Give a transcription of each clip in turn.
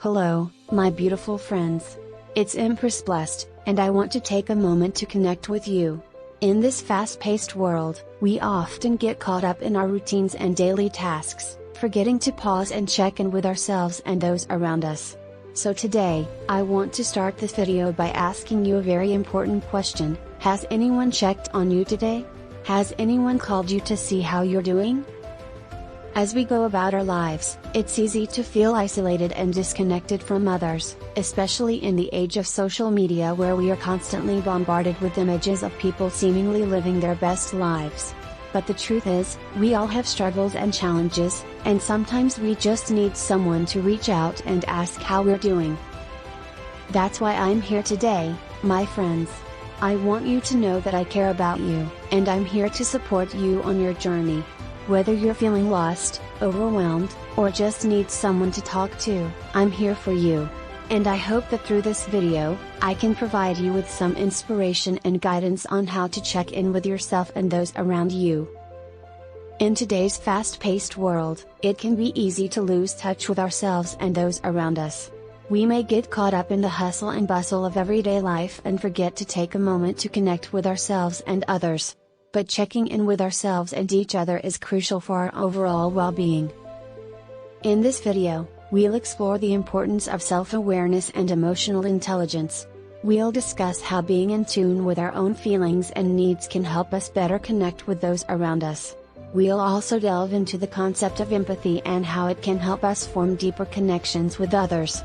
Hello, my beautiful friends. It's Empress Blessed, and I want to take a moment to connect with you. In this fast-paced world, we often get caught up in our routines and daily tasks, forgetting to pause and check in with ourselves and those around us. So today, I want to start this video by asking you a very important question. Has anyone checked on you today? Has anyone called you to see how you're doing? As we go about our lives, it's easy to feel isolated and disconnected from others, especially in the age of social media where we are constantly bombarded with images of people seemingly living their best lives. But the truth is, we all have struggles and challenges, and sometimes we just need someone to reach out and ask how we're doing. That's why I'm here today, my friends. I want you to know that I care about you, and I'm here to support you on your journey. Whether you're feeling lost, overwhelmed, or just need someone to talk to, I'm here for you. And I hope that through this video, I can provide you with some inspiration and guidance on how to check in with yourself and those around you. In today's fast-paced world, it can be easy to lose touch with ourselves and those around us. We may get caught up in the hustle and bustle of everyday life and forget to take a moment to connect with ourselves and others. But checking in with ourselves and each other is crucial for our overall well-being. In this video, we'll explore the importance of self-awareness and emotional intelligence. We'll discuss how being in tune with our own feelings and needs can help us better connect with those around us. We'll also delve into the concept of empathy and how it can help us form deeper connections with others.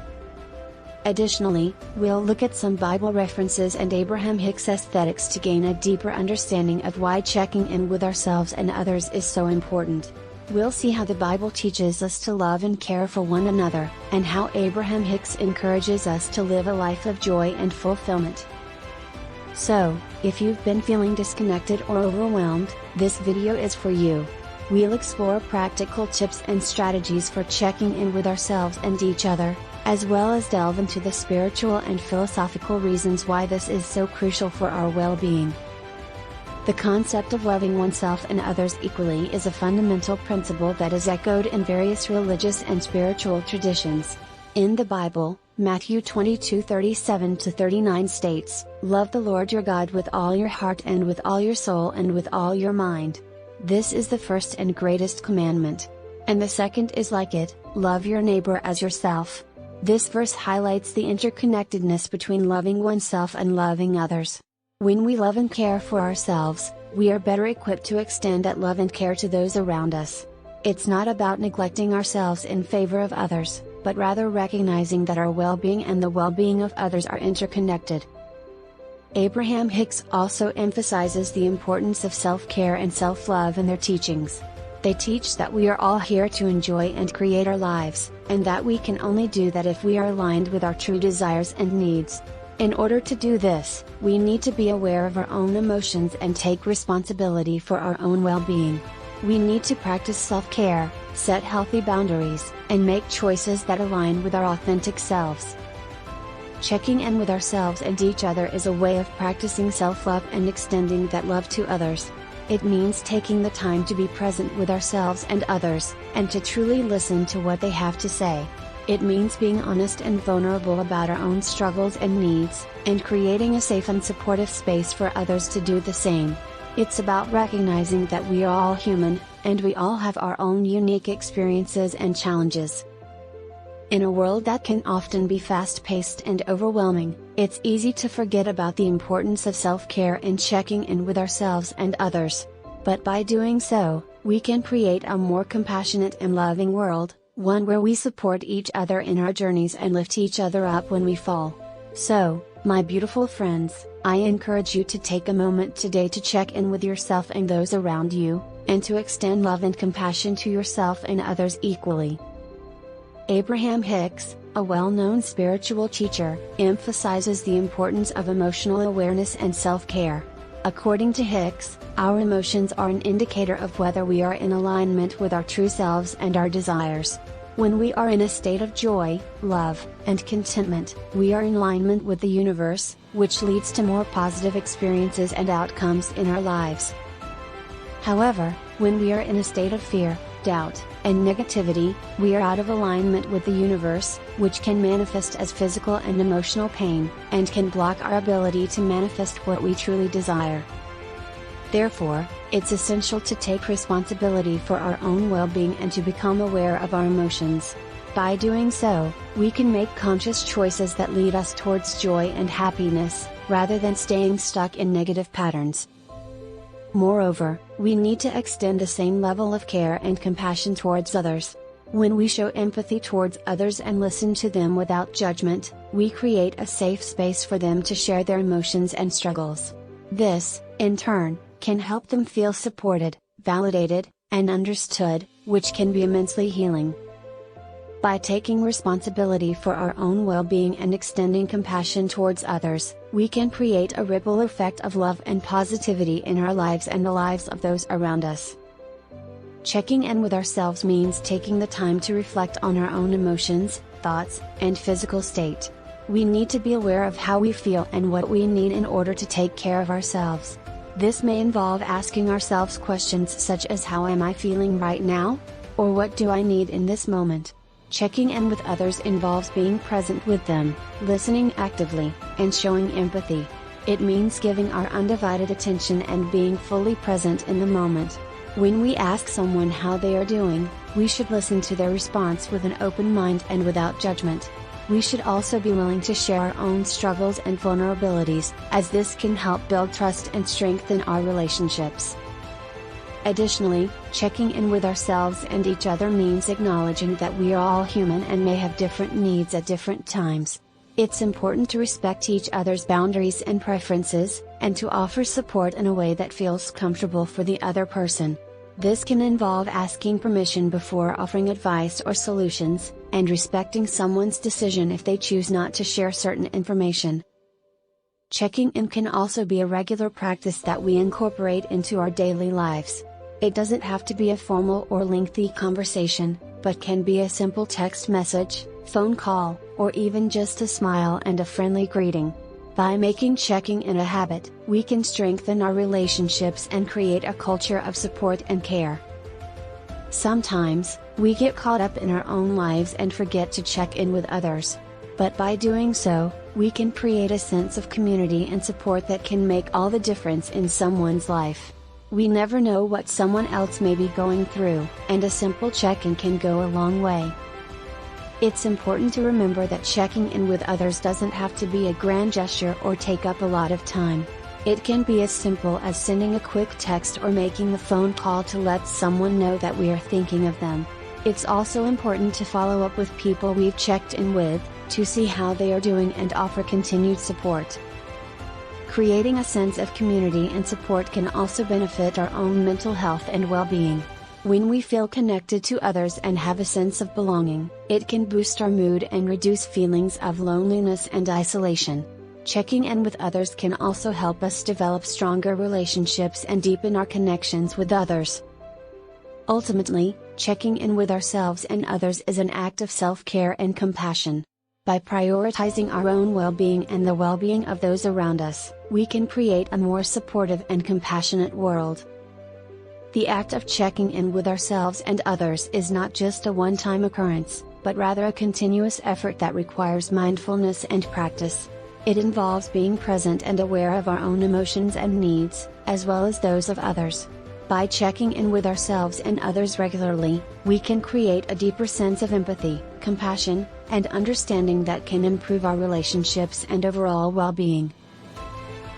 Additionally, we'll look at some Bible references and Abraham Hicks aesthetics to gain a deeper understanding of why checking in with ourselves and others is so important. We'll see how the Bible teaches us to love and care for one another, and how Abraham Hicks encourages us to live a life of joy and fulfillment. So, if you've been feeling disconnected or overwhelmed, this video is for you. We'll explore practical tips and strategies for checking in with ourselves and each other, as well as delve into the spiritual and philosophical reasons why this is so crucial for our well-being. The concept of loving oneself and others equally is a fundamental principle that is echoed in various religious and spiritual traditions. In the Bible, Matthew 22:37-39 states, "Love the Lord your God with all your heart and with all your soul and with all your mind. This is the first and greatest commandment. And the second is like it, love your neighbor as yourself." This verse highlights the interconnectedness between loving oneself and loving others. When we love and care for ourselves, we are better equipped to extend that love and care to those around us. It's not about neglecting ourselves in favor of others, but rather recognizing that our well-being and the well-being of others are interconnected. Abraham Hicks also emphasizes the importance of self-care and self-love in their teachings. They teach that we are all here to enjoy and create our lives, and that we can only do that if we are aligned with our true desires and needs. In order to do this, we need to be aware of our own emotions and take responsibility for our own well-being. We need to practice self-care, set healthy boundaries, and make choices that align with our authentic selves. Checking in with ourselves and each other is a way of practicing self-love and extending that love to others. It means taking the time to be present with ourselves and others, and to truly listen to what they have to say. It means being honest and vulnerable about our own struggles and needs, and creating a safe and supportive space for others to do the same. It's about recognizing that we are all human, and we all have our own unique experiences and challenges. In a world that can often be fast-paced and overwhelming, it's easy to forget about the importance of self-care and checking in with ourselves and others. But by doing so, we can create a more compassionate and loving world, one where we support each other in our journeys and lift each other up when we fall. So, my beautiful friends, I encourage you to take a moment today to check in with yourself and those around you, and to extend love and compassion to yourself and others equally. Abraham Hicks, a well-known spiritual teacher, emphasizes the importance of emotional awareness and self-care. According to Hicks, our emotions are an indicator of whether we are in alignment with our true selves and our desires. When we are in a state of joy, love, and contentment, we are in alignment with the universe, which leads to more positive experiences and outcomes in our lives. However, when we are in a state of fear, doubt, and negativity, we are out of alignment with the universe, which can manifest as physical and emotional pain, and can block our ability to manifest what we truly desire. Therefore, it's essential to take responsibility for our own well-being and to become aware of our emotions. By doing so, we can make conscious choices that lead us towards joy and happiness, rather than staying stuck in negative patterns. Moreover, we need to extend the same level of care and compassion towards others. When we show empathy towards others and listen to them without judgment, we create a safe space for them to share their emotions and struggles. This, in turn, can help them feel supported, validated, and understood, which can be immensely healing. By taking responsibility for our own well-being and extending compassion towards others, we can create a ripple effect of love and positivity in our lives and the lives of those around us. Checking in with ourselves means taking the time to reflect on our own emotions, thoughts, and physical state. We need to be aware of how we feel and what we need in order to take care of ourselves. This may involve asking ourselves questions such as, how am I feeling right now? Or what do I need in this moment? Checking in with others involves being present with them, listening actively, and showing empathy. It means giving our undivided attention and being fully present in the moment. When we ask someone how they are doing, we should listen to their response with an open mind and without judgment. We should also be willing to share our own struggles and vulnerabilities, as this can help build trust and strengthen our relationships. Additionally, checking in with ourselves and each other means acknowledging that we are all human and may have different needs at different times. It's important to respect each other's boundaries and preferences, and to offer support in a way that feels comfortable for the other person. This can involve asking permission before offering advice or solutions, and respecting someone's decision if they choose not to share certain information. Checking in can also be a regular practice that we incorporate into our daily lives. It doesn't have to be a formal or lengthy conversation, but can be a simple text message, phone call, or even just a smile and a friendly greeting. By making checking in a habit, we can strengthen our relationships and create a culture of support and care. Sometimes, we get caught up in our own lives and forget to check in with others. But by doing so, we can create a sense of community and support that can make all the difference in someone's life. We never know what someone else may be going through, and a simple check-in can go a long way. It's important to remember that checking in with others doesn't have to be a grand gesture or take up a lot of time. It can be as simple as sending a quick text or making a phone call to let someone know that we are thinking of them. It's also important to follow up with people we've checked in with, to see how they are doing and offer continued support. Creating a sense of community and support can also benefit our own mental health and well-being. When we feel connected to others and have a sense of belonging, it can boost our mood and reduce feelings of loneliness and isolation. Checking in with others can also help us develop stronger relationships and deepen our connections with others. Ultimately, checking in with ourselves and others is an act of self-care and compassion. By prioritizing our own well-being and the well-being of those around us, we can create a more supportive and compassionate world. The act of checking in with ourselves and others is not just a one-time occurrence, but rather a continuous effort that requires mindfulness and practice. It involves being present and aware of our own emotions and needs, as well as those of others. By checking in with ourselves and others regularly, we can create a deeper sense of empathy, compassion, and understanding that can improve our relationships and overall well-being.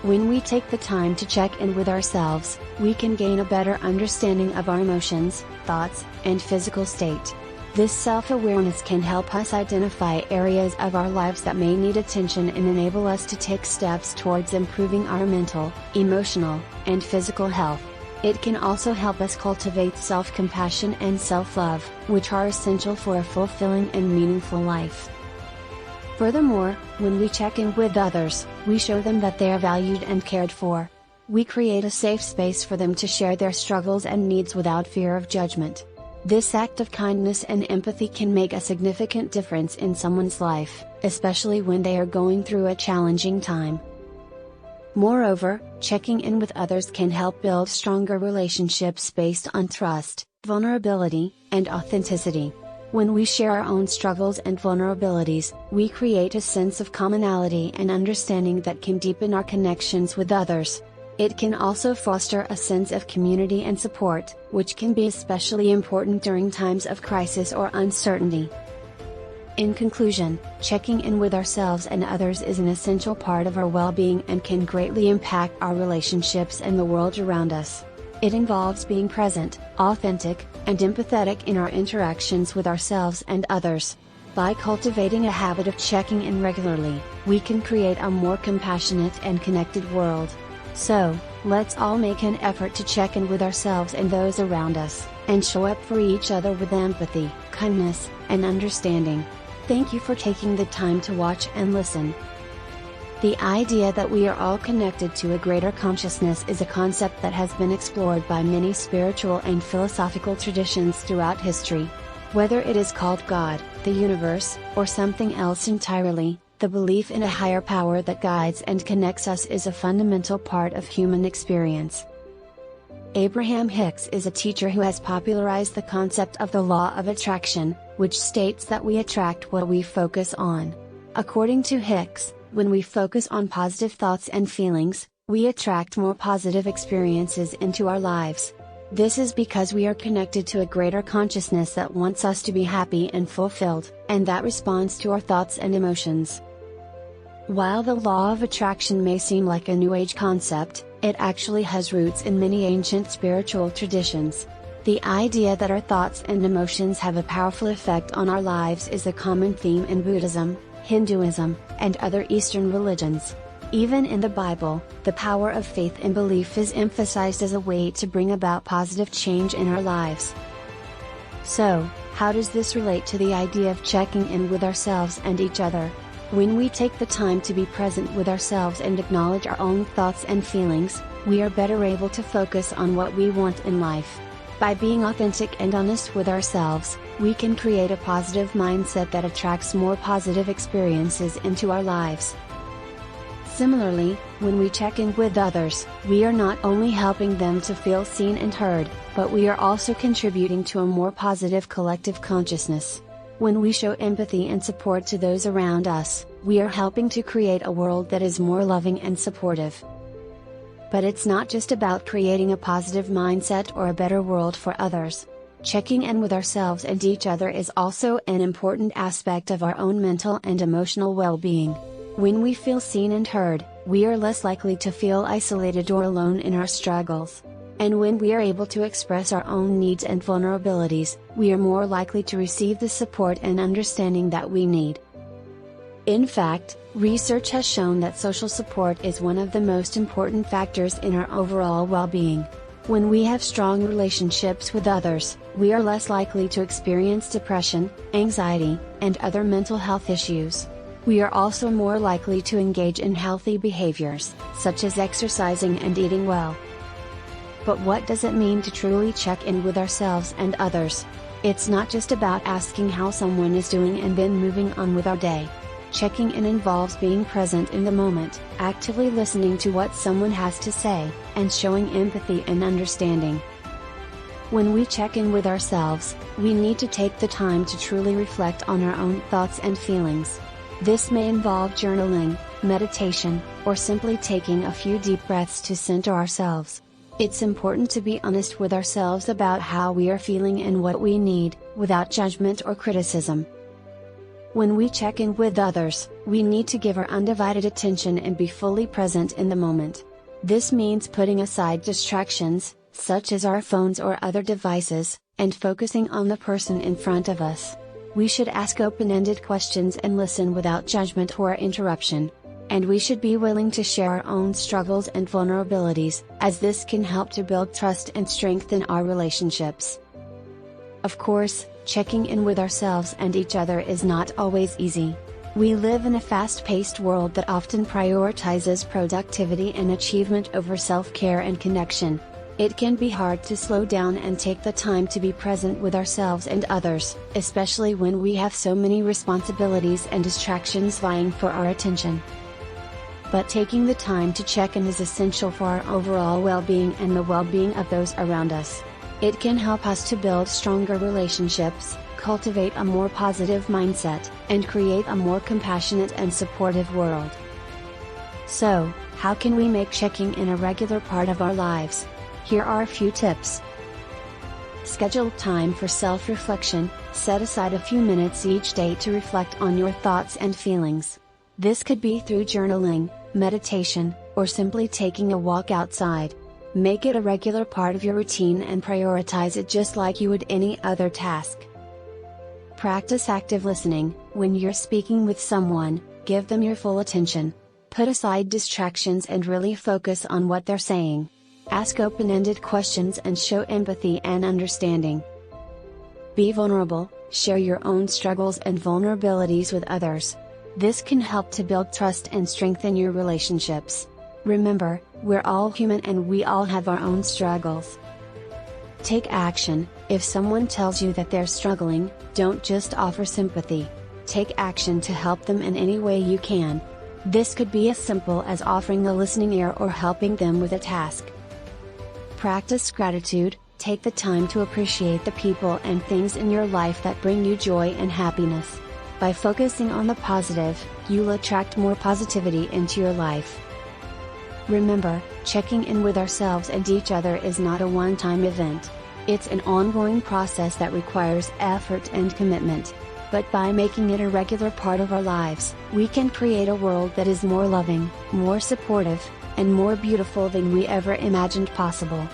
When we take the time to check in with ourselves, we can gain a better understanding of our emotions, thoughts, and physical state. This self-awareness can help us identify areas of our lives that may need attention and enable us to take steps towards improving our mental, emotional, and physical health. It can also help us cultivate self-compassion and self-love, which are essential for a fulfilling and meaningful life. Furthermore, when we check in with others, we show them that they are valued and cared for. We create a safe space for them to share their struggles and needs without fear of judgment. This act of kindness and empathy can make a significant difference in someone's life, especially when they are going through a challenging time. Moreover, checking in with others can help build stronger relationships based on trust, vulnerability, and authenticity. When we share our own struggles and vulnerabilities, we create a sense of commonality and understanding that can deepen our connections with others. It can also foster a sense of community and support, which can be especially important during times of crisis or uncertainty. In conclusion, checking in with ourselves and others is an essential part of our well-being and can greatly impact our relationships and the world around us. It involves being present, authentic, and empathetic in our interactions with ourselves and others. By cultivating a habit of checking in regularly, we can create a more compassionate and connected world. So, let's all make an effort to check in with ourselves and those around us, and show up for each other with empathy, kindness, and understanding. Thank you for taking the time to watch and listen. The idea that we are all connected to a greater consciousness is a concept that has been explored by many spiritual and philosophical traditions throughout history. Whether it is called God, the universe, or something else entirely, the belief in a higher power that guides and connects us is a fundamental part of human experience. Abraham Hicks is a teacher who has popularized the concept of the law of attraction, which states that we attract what we focus on. According to Hicks, when we focus on positive thoughts and feelings, we attract more positive experiences into our lives. This is because we are connected to a greater consciousness that wants us to be happy and fulfilled, and that responds to our thoughts and emotions. While the law of attraction may seem like a New Age concept, it actually has roots in many ancient spiritual traditions. The idea that our thoughts and emotions have a powerful effect on our lives is a common theme in Buddhism, Hinduism, and other Eastern religions. Even in the Bible, the power of faith and belief is emphasized as a way to bring about positive change in our lives. So, how does this relate to the idea of checking in with ourselves and each other? When we take the time to be present with ourselves and acknowledge our own thoughts and feelings, we are better able to focus on what we want in life. By being authentic and honest with ourselves, we can create a positive mindset that attracts more positive experiences into our lives. Similarly, when we check in with others, we are not only helping them to feel seen and heard, but we are also contributing to a more positive collective consciousness. When we show empathy and support to those around us, we are helping to create a world that is more loving and supportive. But it's not just about creating a positive mindset or a better world for others. Checking in with ourselves and each other is also an important aspect of our own mental and emotional well-being. When we feel seen and heard, we are less likely to feel isolated or alone in our struggles. And when we are able to express our own needs and vulnerabilities, we are more likely to receive the support and understanding that we need. In fact, research has shown that social support is one of the most important factors in our overall well-being. When we have strong relationships with others, we are less likely to experience depression, anxiety, and other mental health issues. We are also more likely to engage in healthy behaviors, such as exercising and eating well. But what does it mean to truly check in with ourselves and others? It's not just about asking how someone is doing and then moving on with our day. Checking in involves being present in the moment, actively listening to what someone has to say, and showing empathy and understanding. When we check in with ourselves, we need to take the time to truly reflect on our own thoughts and feelings. This may involve journaling, meditation, or simply taking a few deep breaths to center ourselves. It's important to be honest with ourselves about how we are feeling and what we need, without judgment or criticism. When we check in with others, we need to give our undivided attention and be fully present in the moment. This means putting aside distractions, such as our phones or other devices, and focusing on the person in front of us. We should ask open-ended questions and listen without judgment or interruption. And we should be willing to share our own struggles and vulnerabilities, as this can help to build trust and strengthen our relationships. Of course, checking in with ourselves and each other is not always easy. We live in a fast-paced world that often prioritizes productivity and achievement over self-care and connection. It can be hard to slow down and take the time to be present with ourselves and others, especially when we have so many responsibilities and distractions vying for our attention. But taking the time to check in is essential for our overall well-being and the well-being of those around us. It can help us to build stronger relationships, cultivate a more positive mindset, and create a more compassionate and supportive world. So, how can we make checking in a regular part of our lives? Here are a few tips. Schedule time for self-reflection. Set aside a few minutes each day to reflect on your thoughts and feelings. This could be through journaling, meditation, or simply taking a walk outside. Make it a regular part of your routine and prioritize it just like you would any other task. Practice active listening. When you're speaking with someone, give them your full attention. Put aside distractions and really focus on what they're saying. Ask open-ended questions and show empathy and understanding. Be vulnerable. Share your own struggles and vulnerabilities with others. This can help to build trust and strengthen your relationships. Remember, we're all human and we all have our own struggles. Take action. If someone tells you that they're struggling, don't just offer sympathy. Take action to help them in any way you can. This could be as simple as offering a listening ear or helping them with a task. Practice gratitude. Take the time to appreciate the people and things in your life that bring you joy and happiness. By focusing on the positive, you'll attract more positivity into your life. Remember, checking in with ourselves and each other is not a one-time event. It's an ongoing process that requires effort and commitment. But by making it a regular part of our lives, we can create a world that is more loving, more supportive, and more beautiful than we ever imagined possible.